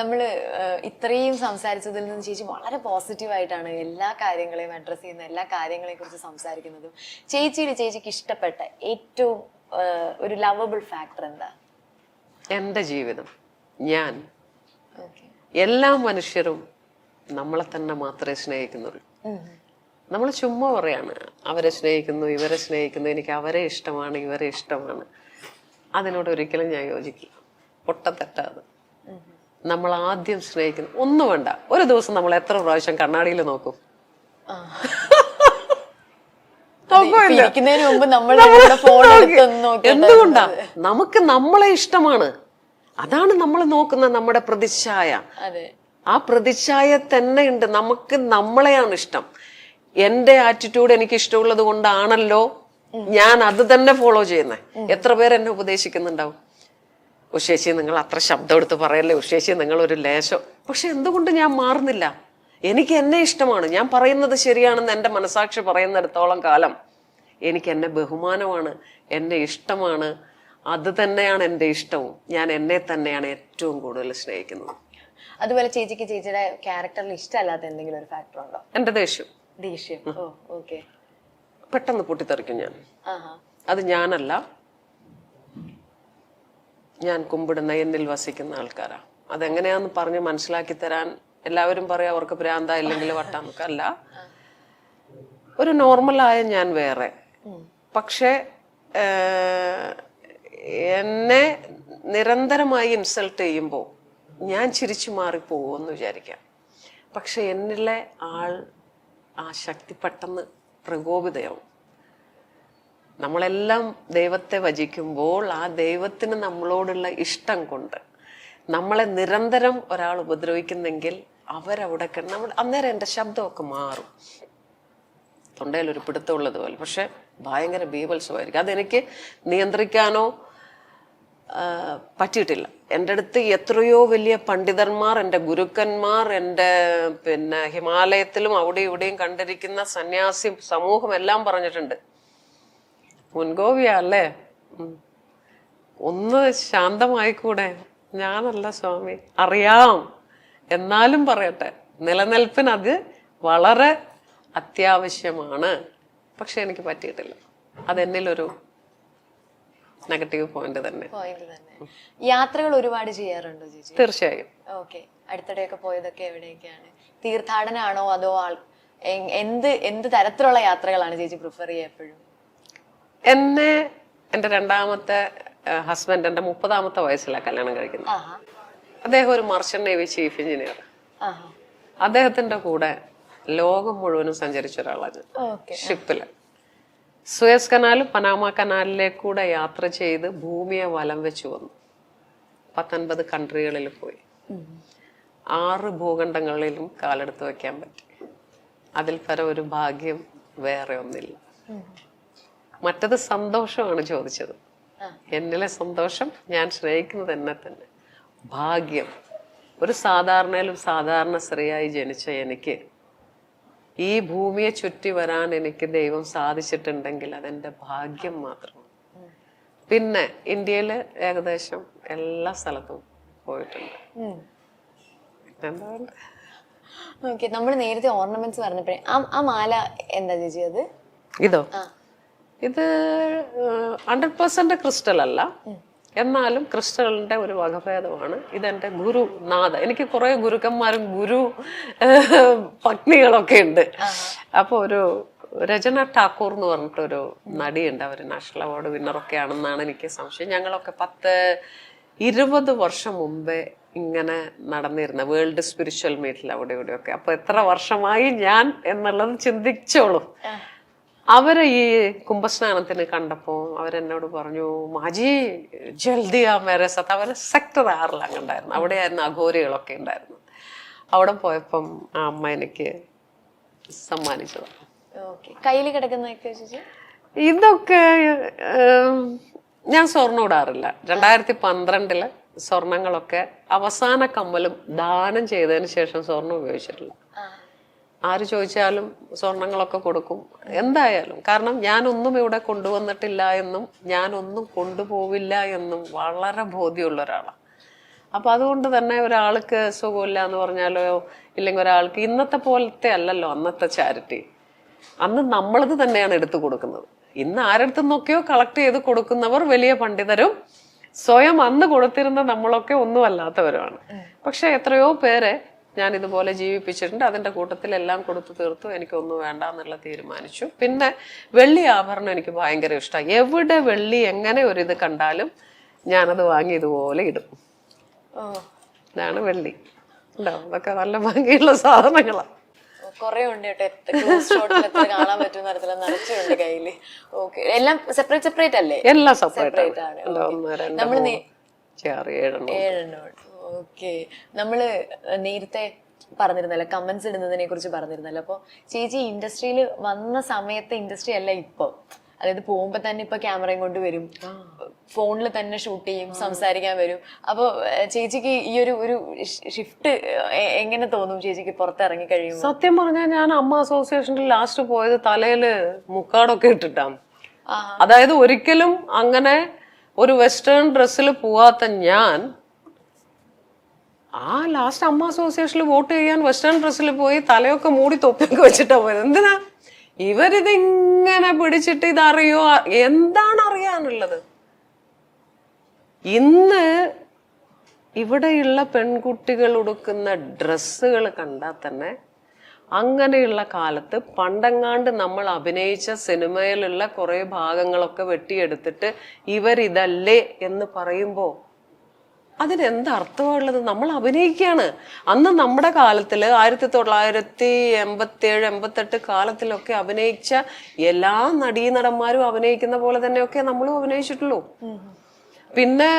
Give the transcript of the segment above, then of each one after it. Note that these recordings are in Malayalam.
നമ്മൾ ഇത്രയും സംസാരിച്ചതിൽ നിന്ന് ചേച്ചി വളരെ പോസിറ്റീവായിട്ടാണ് എല്ലാ കാര്യങ്ങളെയും അഡ്രസ്സ് ചെയ്യുന്ന എല്ലാ കാര്യങ്ങളെയും കുറിച്ച് സംസാരിക്കുന്നതും. ചേച്ചിക്ക് ഇഷ്ടപ്പെട്ട ഏറ്റവും ഒരു ലവബിൾ ഫാക്ടർ എന്താ? എൻ്റെ ജീവിതം, ഞാൻ, എല്ലാ മനുഷ്യരും നമ്മളെ തന്നെ മാത്രമേ സ്നേഹിക്കുന്നുള്ളൂ. നമ്മൾ ചുമ്മാ പറയാണ് അവരെ സ്നേഹിക്കുന്നു, ഇവരെ സ്നേഹിക്കുന്നു, എനിക്ക് അവരെ ഇഷ്ടമാണ്, ഇവരെ ഇഷ്ടമാണ്. അതിനോട് ഒരിക്കലും ഞാൻ യോജിക്കില്ല. പൊട്ടത്തെറ്റാത്. നമ്മൾ ആദ്യം സ്നേഹിക്കുന്നു. ഒന്നും വേണ്ട, ഒരു ദിവസം നമ്മൾ എത്ര പ്രാവശ്യം കണ്ണാടിയിൽ നോക്കും? എന്തുകൊണ്ടാ? നമുക്ക് നമ്മളെ ഇഷ്ടമാണ്. അതാണ് നമ്മൾ നോക്കുന്ന നമ്മുടെ പ്രതിച്ഛായ. ആ പ്രതിച്ഛായ തന്നെ ഉണ്ട്. നമുക്ക് നമ്മളെയാണ് ഇഷ്ടം. എന്റെ ആറ്റിറ്റ്യൂഡ് എനിക്ക് ഇഷ്ടമുള്ളത് കൊണ്ടാണല്ലോ ഞാൻ അത് തന്നെ ഫോളോ ചെയ്യുന്നത്. എത്ര പേര് എന്നെ ഉപദേശിക്കുന്നുണ്ടാവും, ഉഷേശി നിങ്ങൾ അത്ര ശബ്ദം എടുത്ത് പറയല്ലേ, ഉഷേശി നിങ്ങൾ ഒരു ലേശം. പക്ഷെ എന്തുകൊണ്ട് ഞാൻ മാറുന്നില്ല? എനിക്ക് എന്നെ ഇഷ്ടമാണ്. ഞാൻ പറയുന്നത് ശരിയാണെന്ന് എൻ്റെ മനസാക്ഷി പറയുന്നിടത്തോളം കാലം എനിക്ക് എന്നെ ബഹുമാനമാണ്, എന്നെ ഇഷ്ടമാണ്. അത് തന്നെയാണ് എൻ്റെ ഇഷ്ടവും. ഞാൻ എന്നെ തന്നെയാണ് ഏറ്റവും കൂടുതൽ സ്നേഹിക്കുന്നത്. അതുപോലെ ചേച്ചിക്ക് ചേച്ചിയുടെ ക്യാരക്ടറിൽ ഇഷ്ടമല്ലാത്ത എന്തെങ്കിലും ഒരു ഫാക്ടർ ഉണ്ടോ? എൻ്റെ ദേഷ്യം. പെട്ടെന്ന് പൊട്ടിത്തെറിക്കും ഞാൻ. അത് ഞാനല്ല, ഞാൻ കുമ്പിടുന്ന എന്നിൽ വസിക്കുന്ന ആൾക്കാരാ. അതെങ്ങനെയാന്ന് പറഞ്ഞ് മനസ്സിലാക്കി തരാൻ എല്ലാവരും പറയാം അവർക്ക് ഭ്രാന്ത ഇല്ലെങ്കിൽ വട്ടാന്നൊക്കെ. അല്ല, ഒരു നോർമലായ ഞാൻ വേറെ. പക്ഷെ എന്നെ നിരന്തരമായി ഇൻസൾട്ട് ചെയ്യുമ്പോൾ ഞാൻ ചിരിച്ചു മാറിപ്പോകുമെന്ന് വിചാരിക്കാം. പക്ഷെ എന്നിലെ ആ ശക്തി പെട്ടെന്ന് പ്രകോപിതയാവും. നമ്മളെല്ലാം ദൈവത്തെ ഭജിക്കുമ്പോൾ ആ ദൈവത്തിന് നമ്മളോടുള്ള ഇഷ്ടം കൊണ്ട് നമ്മളെ നിരന്തരം ഒരാൾ ഉപദ്രവിക്കുന്നെങ്കിൽ അവരവിടെ അന്നേരം എൻ്റെ ശബ്ദമൊക്കെ മാറും. തൊണ്ടയിലൊരു പിടുത്തമുള്ളത് പോലെ. പക്ഷെ ഭയങ്കര ബീഭത്സമായിരിക്കും. അതെനിക്ക് നിയന്ത്രിക്കാനോ പറ്റിയിട്ടില്ല. എൻ്റെ അടുത്ത് എത്രയോ വലിയ പണ്ഡിതന്മാർ, എൻ്റെ ഗുരുക്കന്മാർ, എൻ്റെ ഹിമാലയത്തിലും അവിടെ ഇവിടെയും കണ്ടിരിക്കുന്ന സന്യാസി സമൂഹം എല്ലാം പറഞ്ഞിട്ടുണ്ട്, മുൻകോപിയ അല്ലേ, ഒന്ന് ശാന്തമായിക്കൂടെ? ഞാനല്ല സ്വാമി, അറിയാം, എന്നാലും പറയട്ടെ, നിലനിൽപ്പിന് അത് വളരെ അത്യാവശ്യമാണ്. പക്ഷെ എനിക്ക് പറ്റിയിട്ടില്ല. അതെന്നിലൊരു നെഗറ്റീവ് പോയിന്റ് തന്നെ. യാത്രകൾ ഒരുപാട് ചെയ്യാറുണ്ടോ ചേച്ചി? തീർച്ചയായും. ഓക്കെ, അടുത്തിടെയൊക്കെ പോയതൊക്കെ എവിടെയൊക്കെയാണ്? തീർത്ഥാടനമാണോ അതോ എന്ത് തരത്തിലുള്ള യാത്രകളാണ് ചേച്ചി പ്രിഫർ ചെയ്യുക എപ്പോഴും? എൻ്റെ രണ്ടാമത്തെ ഹസ്ബൻഡ് എൻ്റെ 30ാമത്തെ വയസ്സിലാണ് കല്യാണം കഴിക്കുന്നത്. അദ്ദേഹം ഒരു മർച്ചന്റ് നേവി ചീഫ് എഞ്ചിനീയർ. അദ്ദേഹത്തിന്റെ കൂടെ ലോകം മുഴുവനും സഞ്ചരിച്ച ഒരാളാണ്. ഷിപ്പില് സുയസ് കനാലും പനാമ കനാലിലേക്കൂടെ യാത്ര ചെയ്ത് ഭൂമിയെ വലം വെച്ച് വന്നു. 19 കൺട്രികളിൽ പോയി. 6 ഭൂഖണ്ഡങ്ങളിലും കാലെടുത്ത് വെക്കാൻ പറ്റി. അതിൽ പരം ഒരു ഭാഗ്യം വേറെ ഒന്നില്ല. മറ്റത് സന്തോഷമാണ് ചോദിച്ചത്. എന്നിലെ സന്തോഷം, ഞാൻ സ്നേഹിക്കുന്നത് എന്നെ തന്നെ. ഭാഗ്യം, ഒരു സാധാരണയിലും സാധാരണ സ്ത്രീയായി ജനിച്ച എനിക്ക് ഈ ഭൂമിയെ ചുറ്റി വരാൻ എനിക്ക് ദൈവം സാധിച്ചിട്ടുണ്ടെങ്കിൽ അതെന്റെ ഭാഗ്യം മാത്രമാണ്. പിന്നെ ഇന്ത്യയില് ഏകദേശം എല്ലാ സ്ഥലത്തും പോയിട്ടുണ്ട്. എന്താണ് ഓക്കെ, നമ്മൾ നേരത്തെ ഓർണമെന്റ്സ് പറഞ്ഞപ്പോഴേ ആ മാല എന്താ ചേച്ചി അത്? ഇതോ? ഇത് 100% ക്രിസ്റ്റൽ അല്ല, എന്നാലും ക്രിസ്റ്റലിന്റെ ഒരു വകഭേദമാണ്. ഇതെന്റെ ഗുരുനാഥ. എനിക്ക് കുറെ ഗുരുക്കന്മാരും ഗുരു പത്നികളൊക്കെ ഉണ്ട്. അപ്പൊ ഒരു രചന ഠാക്കൂർ എന്ന് പറഞ്ഞിട്ടൊരു നടിയുണ്ട്. അവർ നാഷണൽ അവാർഡ് വിന്നറൊക്കെ ആണെന്നാണ് എനിക്ക് സംശയം. ഞങ്ങളൊക്കെ 10-20 വർഷം മുമ്പേ ഇങ്ങനെ നടന്നിരുന്ന വേൾഡ് സ്പിരിച്വൽ മീറ്റിൽ അവിടെ ഇവിടെയൊക്കെ. അപ്പൊ എത്ര വർഷമായി ഞാൻ എന്നുള്ളത് ചിന്തിച്ചോളൂ. അവരെ ഈ കുംഭസ്നാനത്തിന് കണ്ടപ്പോൾ അവരെന്നോട് പറഞ്ഞു, മാജി ജൽദി ആ മേരെ സത്ത്. അവരെ സെക്ടർ 6 ഉണ്ടായിരുന്നു. അവിടെയായിരുന്നു അഘോരികളൊക്കെ ഉണ്ടായിരുന്നു. അവിടെ പോയപ്പം ആ അമ്മ എനിക്ക് സമ്മാനിച്ചതാണ്. കയ്യിൽ കിടക്കുന്ന ഇതൊക്കെ ഞാൻ സ്വർണ്ണം ഇടാറില്ല. 2012 സ്വർണങ്ങളൊക്കെ അവസാന കമ്മലും ദാനം ചെയ്തതിന് ശേഷം സ്വർണം ഉപയോഗിച്ചിട്ടില്ല. ആര് ചോദിച്ചാലും സ്വർണങ്ങളൊക്കെ കൊടുക്കും എന്തായാലും. കാരണം ഞാനൊന്നും ഇവിടെ കൊണ്ടുവന്നിട്ടില്ല എന്നും ഞാനൊന്നും കൊണ്ടുപോവില്ല എന്നും വളരെ ബോധ്യമുള്ള ഒരാളാണ്. അപ്പൊ അതുകൊണ്ട് തന്നെ ഒരാൾക്ക് സുഖമില്ല എന്ന് പറഞ്ഞാലോ ഇല്ലെങ്കിൽ ഒരാൾക്ക് ഇന്നത്തെ പോലത്തെ അല്ലല്ലോ അന്നത്തെ ചാരിറ്റി. അന്ന് നമ്മളത് തന്നെയാണ് എടുത്തു കൊടുക്കുന്നത്. ഇന്ന് ആരടുത്തു നിന്നൊക്കെയോ കളക്ട് ചെയ്ത് കൊടുക്കുന്നവർ വലിയ പണ്ഡിതരും സ്വയം അന്ന് കൊടുത്തിരുന്ന നമ്മളൊക്കെ ഒന്നും അല്ലാത്തവരുമാണ്. പക്ഷെ എത്രയോ പേരെ ഞാൻ ഇതുപോലെ ജീവിപ്പിച്ചിട്ടുണ്ട്. അതിന്റെ കൂട്ടത്തിൽ എല്ലാം കൊടുത്തു തീർത്തു. എനിക്കൊന്നും വേണ്ട എന്നുള്ള തീരുമാനിച്ചു. പിന്നെ വെള്ളി ആഭരണം എനിക്ക് ഭയങ്കര ഇഷ്ടമാണ്. എവിടെ വെള്ളി എങ്ങനെ ഒരിത് കണ്ടാലും ഞാനത് വാങ്ങി ഇതുപോലെ ഇടും. ഇതാണ് വെള്ളി. ഉണ്ടാവും, അതൊക്കെ നല്ല ഭംഗിയുള്ള സാധനങ്ങളാണ്. കൊറേ ഉണ്ട് കേട്ടോ, കാണാൻ പറ്റുന്ന തരത്തില് നിറച്ചുണ്ട് കയ്യില്. ഓക്കെ, എല്ലാം സെപ്പറേറ്റ് സെപ്പറേറ്റ് അല്ലേ? എല്ലാം സെപ്പറേറ്റ് ആണ്. നമ്മള് 7 ഓക്കെ. നമ്മള് നേരത്തെ പറഞ്ഞിരുന്നല്ലോ കമന്റ്സ് ഇടുന്നതിനെ കുറിച്ച് പറഞ്ഞിരുന്നല്ലോ. അപ്പൊ ചേച്ചി ഇൻഡസ്ട്രിയിൽ വന്ന സമയത്തെ ഇൻഡസ്ട്രി അല്ല ഇപ്പൊ. അതായത് പോകുമ്പോ തന്നെ ഇപ്പൊ ക്യാമറയും കൊണ്ട് വരും, ഫോണിൽ തന്നെ ഷൂട്ട് ചെയ്യും, സംസാരിക്കാൻ വരും. അപ്പൊ ചേച്ചിക്ക് ഈ ഒരു ഷിഫ്റ്റ് എങ്ങനെ തോന്നും ചേച്ചിക്ക് പുറത്തിറങ്ങി കഴിയുമ്പോൾ? സത്യം പറഞ്ഞാൽ ഞാൻ അമ്മ അസോസിയേഷനിൽ ലാസ്റ്റ് പോയത് തലയില് മുക്കാടൊക്കെ ഇട്ടിട്ടാണ്. അതായത് ഒരിക്കലും അങ്ങനെ ഒരു വെസ്റ്റേൺ ഡ്രസ്സിൽ പോവാത്ത ഞാൻ ആ ലാസ്റ്റ് അമ്മ അസോസിയേഷനിൽ വോട്ട് ചെയ്യാൻ വെസ്റ്റേൺ ഡ്രസ്സിൽ പോയി തലയൊക്കെ മൂടി തൊപ്പിയൊക്കെ വെച്ചിട്ടാ പോയത്. എന്തിനാ? ഇവരിതിങ്ങനെ പിടിച്ചിട്ട് ഇതറിയോ, എന്താണ് അറിയാനുള്ളത്? ഇന്ന് ഇവിടെയുള്ള പെൺകുട്ടികൾ ഉടുക്കുന്ന ഡ്രസ്സുകൾ കണ്ടാൽ തന്നെ അങ്ങനെയുള്ള കാലത്ത് പണ്ടെങ്ങാണ്ട് നമ്മൾ അഭിനയിച്ച സിനിമയിലുള്ള കുറെ ഭാഗങ്ങളൊക്കെ വെട്ടിയെടുത്തിട്ട് ഇവരിതല്ലേ എന്ന് പറയുമ്പോൾ അതിനെന്തർത്ഥമുള്ളത്? നമ്മൾ അഭിനയിക്കുകയാണ്. അന്ന് നമ്മുടെ കാലത്തില് 1987, 88 കാലത്തിലൊക്കെ അഭിനയിച്ച എല്ലാ നടീനടന്മാരും അഭിനയിക്കുന്ന പോലെ തന്നെയൊക്കെ നമ്മളും അഭിനയിച്ചിട്ടുള്ളൂ. പിന്നെ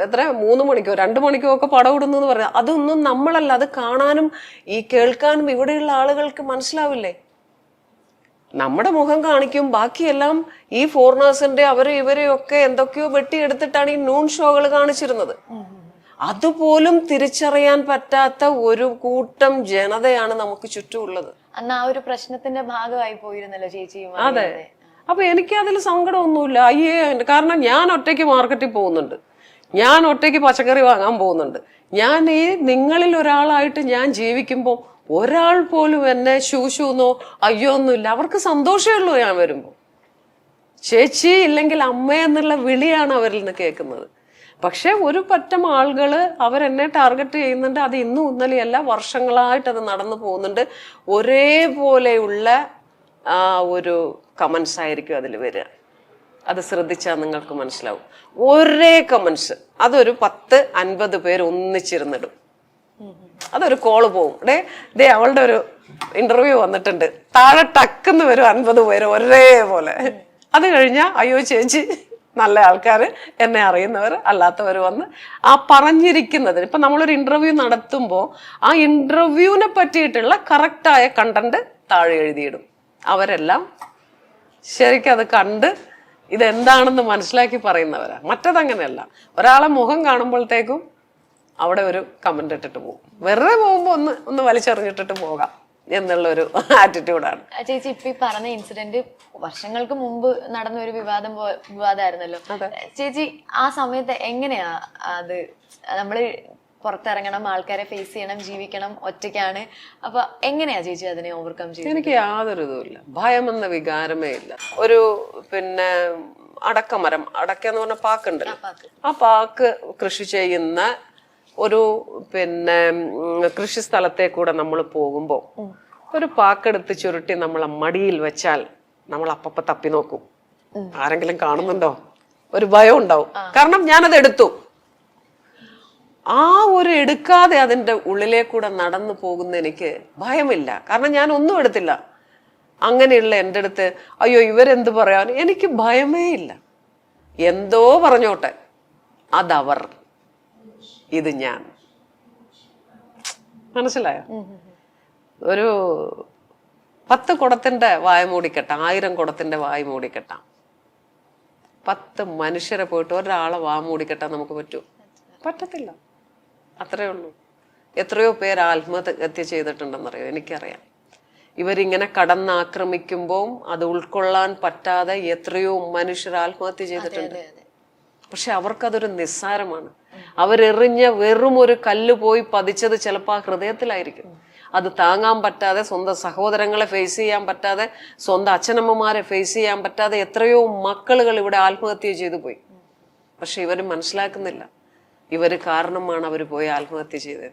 എത്ര 3 മണിക്കോ 2 മണിക്കോ ഒക്കെ പടം ഇടുന്നു എന്ന് പറഞ്ഞാൽ അതൊന്നും നമ്മളല്ല. അത് കാണാനും ഈ കേൾക്കാനും ഇവിടെയുള്ള ആളുകൾക്ക് മനസ്സിലാവില്ലേ? നമ്മുടെ മുഖം കാണിക്കും, ബാക്കിയെല്ലാം ഈ ഫോറിനേഴ്സിന്റെ ഇവരെയൊക്കെ എന്തൊക്കെയോ വെട്ടിയെടുത്തിട്ടാണ് ഈ നൂൺ ഷോകൾ കാണിച്ചിരുന്നത്. അതുപോലും തിരിച്ചറിയാൻ പറ്റാത്ത ഒരു കൂട്ടം ജനതയാണ് നമുക്ക് ചുറ്റുമുള്ളത്. അന്ന് ആ ഒരു പ്രശ്നത്തിന്റെ ഭാഗമായി പോയിരുന്നല്ലോ ചേച്ചി. അതെ. അപ്പൊ എനിക്ക് അതിൽ സങ്കടമൊന്നുമില്ല. കാരണം ഞാൻ ഒറ്റയ്ക്ക് മാർക്കറ്റിൽ പോകുന്നുണ്ട്, ഞാൻ ഒറ്റയ്ക്ക് പച്ചക്കറി വാങ്ങാൻ പോകുന്നുണ്ട്. ഞാൻ ഈ നിങ്ങളിൽ ഒരാളായിട്ട് ഞാൻ ജീവിക്കുമ്പോൾ ഒരാൾ പോലും എന്നെ ശൂശൂന്നോ അയ്യോന്നില്ല. അവർക്ക് സന്തോഷമേ ഉള്ളൂ ഞാൻ വരുമ്പോ. ചേച്ചി ഇല്ലെങ്കിൽ അമ്മ എന്നുള്ള വിളിയാണ് അവരിൽ നിന്ന് കേൾക്കുന്നത്. പക്ഷെ ഒരു പറ്റം ആളുകള് അവരെന്നെ ടാർഗറ്റ് ചെയ്യുന്നുണ്ട്. അത് ഇന്നും ഇന്നലെയല്ല, വർഷങ്ങളായിട്ട് അത് നടന്നു പോകുന്നുണ്ട്. ഒരേപോലെയുള്ള ഒരു കമന്റ്സ് ആയിരിക്കും അതിൽ വരിക. അത് ശ്രദ്ധിച്ചാൽ നിങ്ങൾക്ക് മനസ്സിലാവും. ഒരേ കമന്റ്സ്, അതൊരു 10-50 പേര് ഒന്നിച്ചിരുന്നിടും. അതൊരു കോള് പോവും, ദേ അവളുടെ ഒരു ഇന്റർവ്യൂ വന്നിട്ടുണ്ട്, താഴെ ടക്കെന്ന് വരും 50 പേര് ഒരേപോലെ. അത് കഴിഞ്ഞാൽ അയ്യോ ചേച്ചി, നല്ല ആൾക്കാർ, എന്നെ അറിയുന്നവർ അല്ലാത്തവർ വന്ന് ആ പറഞ്ഞിരിക്കുന്നതിന് ഇപ്പൊ നമ്മളൊരു ഇന്റർവ്യൂ നടത്തുമ്പോൾ ആ ഇന്റർവ്യൂവിനെ പറ്റിയിട്ടുള്ള കറക്റ്റായ കണ്ടന്റ് താഴെ എഴുതിയിടും. അവരെല്ലാം ശരിക്കും അത് കണ്ട് ഇതെന്താണെന്ന് മനസ്സിലാക്കി പറയുന്നവരാ. മറ്റതങ്ങനെയല്ല. ഒരാളെ മുഖം കാണുമ്പോഴത്തേക്കും അവിടെ ഒരു കമന്റ് ഇട്ടിട്ട് പോകും. വെറുതെ പോകുമ്പോൾ ഒന്ന് വലിച്ചെറിഞ്ഞിട്ടിട്ട് പോകാം എന്നുള്ളൊരു ആറ്റിറ്റ്യൂഡാണ്. ചേച്ചി ഇപ്പൊ ഈ പറഞ്ഞ ഇൻസിഡന്റ് വർഷങ്ങൾക്ക് മുമ്പ് നടന്ന ഒരു വിവാദമായിരുന്നല്ലോ. ചേച്ചി ആ സമയത്ത് എങ്ങനെയാ അത്? നമ്മള് പുറത്തിറങ്ങണം, ആൾക്കാരെ ഫേസ് ചെയ്യണം, ജീവിക്കണം, ഒറ്റയ്ക്കാണ്. അപ്പൊ എങ്ങനെയാ ചേച്ചി അതിനെ ഓവർകം ചെയ്യുന്നത്? എനിക്ക് യാതൊരു ഇതുമില്ല, ഭയമെന്ന വികാരമേ ഇല്ല. ഒരു അടക്കമരം, അടക്ക എന്ന് പറഞ്ഞ പാക്കുണ്ടല്ലോ, ആ പാക്ക് കൃഷി ചെയ്യുന്ന ഒരു കൃഷി സ്ഥലത്തെ കൂടെ നമ്മൾ പോകുമ്പോൾ ഒരു പാക്കെടുത്ത് ചുരുട്ടി നമ്മളെ മടിയിൽ വെച്ചാൽ നമ്മൾ അപ്പപ്പ തപ്പി നോക്കും, ആരെങ്കിലും കാണുന്നുണ്ടോ, ഒരു ഭയം ഉണ്ടാവും. കാരണം ഞാനത് എടുത്തു. ആ ഒരു എടുക്കാതെ അതിൻ്റെ ഉള്ളിലേക്കൂടെ നടന്നു പോകുന്ന എനിക്ക് ഭയമില്ല. കാരണം ഞാൻ ഒന്നും എടുത്തില്ല. അങ്ങനെയുള്ള എൻ്റെ അടുത്ത് അയ്യോ ഇവരെന്ത് പറയാൻ, എനിക്ക് ഭയമേ ഇല്ല. എന്തോ പറഞ്ഞോട്ടെ, അതവർ, ഇത് ഞാൻ. മനസ്സിലായോ? ഒരു 10 കുടത്തിന്റെ വായ മൂടിക്കെട്ടാം, 1000 കുടത്തിന്റെ വായ മൂടിക്കെട്ടാം. 10 മനുഷ്യരെ പോയിട്ട് ഒരാളെ വാ മൂടിക്കെട്ടാൻ നമുക്ക് പറ്റുമോ? പറ്റത്തില്ല. അത്രേ ഉള്ളൂ. എത്രയോ പേര് ആത്മഹത്യ ചെയ്തിട്ടുണ്ടെന്നറിയോ? എനിക്കറിയാം. ഇവരിങ്ങനെ കടന്നാക്രമിക്കുമ്പോൾ അത് ഉൾക്കൊള്ളാൻ പറ്റാതെ എത്രയോ മനുഷ്യർ ആത്മഹത്യ ചെയ്തിട്ടുണ്ട്. പക്ഷെ അവർക്കതൊരു നിസ്സാരമാണ്. അവരെറിഞ്ഞ വെറും ഒരു കല്ല് പോയി പതിച്ചത് ചിലപ്പോൾ ആ ഹൃദയത്തിലായിരിക്കും. അത് താങ്ങാൻ പറ്റാതെ, സ്വന്തം സഹോദരങ്ങളെ ഫേസ് ചെയ്യാൻ പറ്റാതെ, സ്വന്തം അച്ഛനമ്മമാരെ ഫേസ് ചെയ്യാൻ പറ്റാതെ എത്രയോ മക്കളുകൾ ഇവിടെ ആത്മഹത്യ ചെയ്തു പോയി. പക്ഷെ ഇവർ മനസ്സിലാക്കുന്നില്ല, ഇവര് കാരണമാണ് അവർ പോയി ആത്മഹത്യ ചെയ്തത്.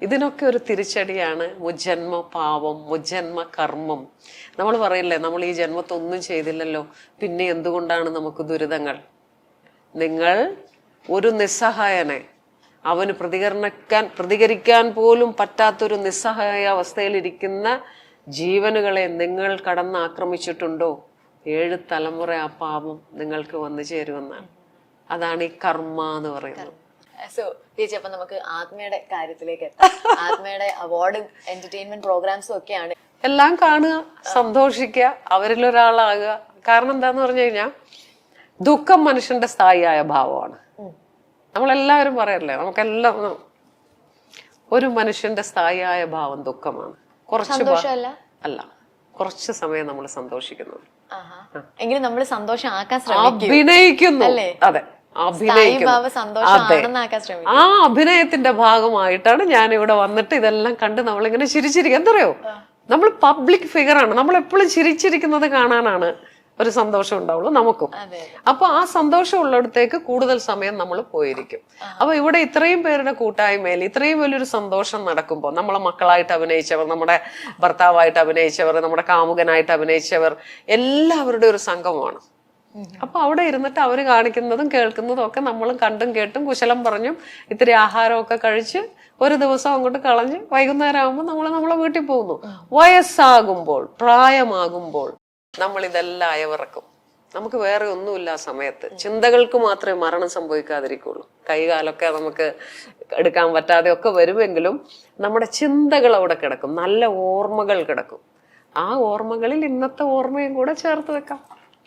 ഇതിനൊക്കെ ഒരു തിരിച്ചടിയാണ് മുജ്ജന്മ പാപം, മുജ്ജന്മ കർമ്മം. നമ്മൾ പറയില്ലേ, നമ്മൾ ഈ ജന്മത്തൊന്നും ചെയ്തില്ലല്ലോ, പിന്നെ എന്തുകൊണ്ടാണ് നമുക്ക് ദുരിതങ്ങൾ? നിങ്ങൾ ഒരു നിസ്സഹായനെ, അവന് പ്രതികരിക്കാൻ പോലും പറ്റാത്തൊരു നിസ്സഹായ അവസ്ഥയിലിരിക്കുന്ന ജീവനുകളെ നിങ്ങൾ കടന്നാക്രമിച്ചിട്ടുണ്ടോ? 7 തലമുറ ആ പാപം നിങ്ങൾക്ക് വന്നു ചേരുമെന്നാണ്. അതാണ് ഈ കർമ്മ എന്ന് പറയുന്നത്. സോ ചേച്ചി, അപ്പൊ നമുക്ക് ആത്മയുടെ കാര്യത്തിലേക്ക് എത്താം. ആത്മയുടെ അവാർഡും എന്റർടൈൻമെന്റ് പ്രോഗ്രാംസും ഒക്കെയാണ്. എല്ലാം കാണുക, സന്തോഷിക്കുക, അവരിലൊരാളാകുക. കാരണം എന്താന്ന് പറഞ്ഞു കഴിഞ്ഞാൽ ദുഃഖം മനുഷ്യന്റെ സ്ഥായിയായ ഭാവമാണ്. നമ്മളെല്ലാവരും പറയല്ലേ, നമുക്കെല്ലാം ഒരു മനുഷ്യന്റെ സ്ഥായിയായ ഭാവം ദുഃഖമാണ്. അല്ല, കുറച്ച് സമയം നമ്മൾ സന്തോഷിക്കുന്നു, എങ്കിലും നമ്മൾ സന്തോഷം ആക്കാൻ അഭിനയിക്കുന്നു. അതെ, അഭിനയിക്കുന്നു. ആ അഭിനയത്തിന്റെ ഭാഗമായിട്ടാണ് ഞാൻ ഇവിടെ വന്നിട്ട് ഇതെല്ലാം കണ്ട് നമ്മളിങ്ങനെ ചിരിച്ചിരിക്കുക. എന്തറിയോ, നമ്മൾ പബ്ലിക് ഫിഗർ ആണ്, നമ്മൾ എപ്പോഴും ചിരിച്ചിരിക്കുന്നത് കാണാനാണ് ഒരു സന്തോഷം ഉണ്ടാവുള്ളൂ നമുക്കും. അപ്പൊ ആ സന്തോഷം ഉള്ളിടത്തേക്ക് കൂടുതൽ സമയം നമ്മൾ പോയിരിക്കും. അപ്പൊ ഇവിടെ ഇത്രയും പേരുടെ കൂട്ടായ്മയിൽ ഇത്രയും വലിയൊരു സന്തോഷം നടക്കുമ്പോൾ, നമ്മളെ മക്കളായിട്ട് അഭിനയിച്ചവർ, നമ്മുടെ ഭർത്താവായിട്ട് അഭിനയിച്ചവർ, നമ്മുടെ കാമുകനായിട്ട് അഭിനയിച്ചവർ, എല്ലാവരുടെ ഒരു സംഗമമാണ്. അപ്പൊ അവിടെ ഇരുന്നിട്ട് അവര് കാണിക്കുന്നതും കേൾക്കുന്നതും ഒക്കെ നമ്മളും കണ്ടും കേട്ടും കുശലം പറഞ്ഞും ഇത്തിരി ആഹാരമൊക്കെ കഴിച്ച് ഒരു ദിവസം അങ്ങോട്ട് കളഞ്ഞ് വൈകുന്നേരം ആകുമ്പോൾ നമ്മളെ വീട്ടിൽ പോകുന്നു. വയസ്സാകുമ്പോൾ, പ്രായമാകുമ്പോൾ നമ്മൾ ഇതെല്ലാം അയവിറക്കും. നമുക്ക് വേറെ ഒന്നുമില്ല ആ സമയത്ത്. ചിന്തകൾക്ക് മാത്രമേ മരണം സംഭവിക്കാതിരിക്കുള്ളൂ. കൈകാലൊക്കെ നമുക്ക് എടുക്കാൻ പറ്റാതെ ഒക്കെ വരുമെങ്കിലും നമ്മുടെ ചിന്തകൾ അവിടെ കിടക്കും, നല്ല ഓർമ്മകൾ കിടക്കും. ആ ഓർമ്മകളിൽ ഇന്നത്തെ ഓർമ്മയും കൂടെ ചേർത്ത് വെക്കാം.